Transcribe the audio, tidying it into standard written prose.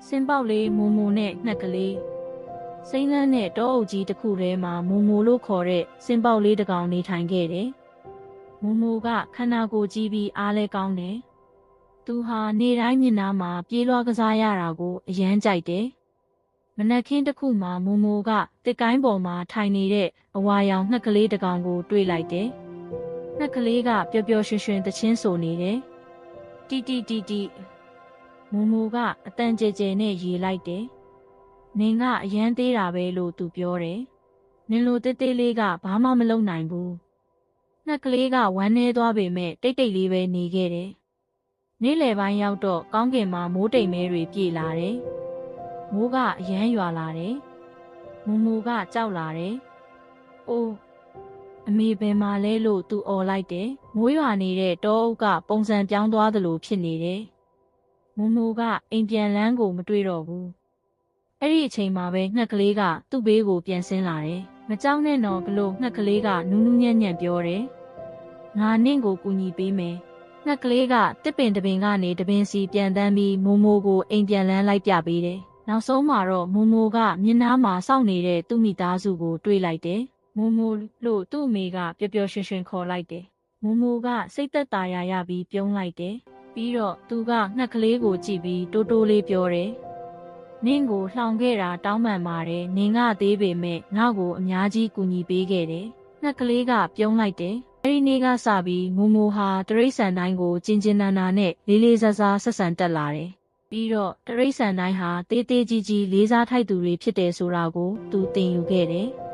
စင်ပေါက်လေးမူမူနဲ့ငှက်ကလေးစိမ့်လန်းနဲ့တောအုပ်ကြီးတစ်ခုထဲမှာမူမူလို့ခေါ်တဲ့စင်ပေါက်လေးတစ်ကောင်နေထိုင်ခဲ့တယ်။မူမူကခန္ဓာကိုယ်ကြီးပြီးအားလဲကောင်းတယ်။သူဟာနေတိုင်းမြင်နာမှာပြေးလွှားကစားရတာကိုအရမ်းကြိုက်တယ်။မနက်ခင်းတစ်ခုမှာမူမူကတစ်ကိုင်းပေါ်မှာထိုင်နေတဲ့အဝါရောင်ငှက်ကလေးတစ်ကောင်ကိုတွေ့လိုက်တယ်။ငှက်ကလေးကပျော်ပျော်ရွှင်ရွှင်သချင်းဆိုနေတယ်။တီတီတီတီမူမူကအတန်ကျဲကျဲနဲ့ရေလိုက်တယ်။နင်ကအရန်သေးတာပဲလို့သူပြောတယ်။နင်လိုတေးသေးလေးကဘာမှမလုပ်နိုင်ဘူး။ငှက်ကလေးကဝမ်းနည်းသွားပေမဲ့တိတ်တိတ်လေးပဲနေခဲ့တယ်။နေ့လယ်ပိုင်းရောက်တော့ကောင်းကင်မှာမိုးတိမ်မဲတွေပြေလာတယ်။မိုးကအရန်ရွာလာတယ်။မူမူကကြောက်လာတယ်။အိုးအမေဘယ်မှာလဲလို့သူအော်လိုက်တယ်။မိုးရွာနေတဲ့တောအုပ်ကပုံစံပြောင်းသွားသလိုဖြစ်နေတယ်။မူမူကအိမ်ပြန်လန်းကိုမတွေ့တော့ဘူး။အဲ့ဒီအချိန်မှာပဲငှက်ကလေးကသူ့ဘေးကိုပြန်ဆင်းလာတယ်။မကြောက်နဲ့တော့ဘလို့ငှက်ကလေးကနူးနူးညံ့ညံ့ပြောတယ်။ငါနင့်ကိုကူညီပေးမယ်။ငှက်ကလေးကတစ်ပင်တစ်ပင်ကနေတစ်ပင်စီပြန်တန်းပြီးမူမူကိုအိမ်ပြန်လန်းလိုက်ပြပေးတယ်။နောက်ဆုံးမှာတော့မူမူကမျက်နှာမှာစောင့်နေတဲ့သူ့မိသားစုကိုတွေ့လိုက်တယ်။မူမူလို့သူ့အမေကပျော်ပျော်ရွှင်ရွှင်ခေါ်လိုက်တယ်။မူမူကစိတ်သက်သာရာရပြီးပြုံးလိုက်တယ်။ပြီးတော့သူကငှက်ကလေးကိုကြည့်ပြီးတိုးတိုးလေးပြောတယ်။နင့်ကိုလှောင်ခဲ့တာတောင်းပန်ပါတယ်။နင်ကသေးပေမဲ့ငါ့ကိုအများကြီးကူညီပေးခဲ့တယ်။ငှက်ကလေးကပြုံးလိုက်တယ်။အဲဒီနေ့ကစပြီးမူမူဟာတရိတ်ဆန်တိုင်းကိုကျင်ကျင်နာနာနဲ့လေးလေးစားစားဆက်ဆံတက်လာတယ်။ပြီးတော့တရိတ်ဆန်တိုင်းဟာတေးသေးကြီးကြီးလေးစားထိုက်သူတွေဖြစ်တယ်ဆိုတာကိုသူသင်ယူခဲ့တယ်။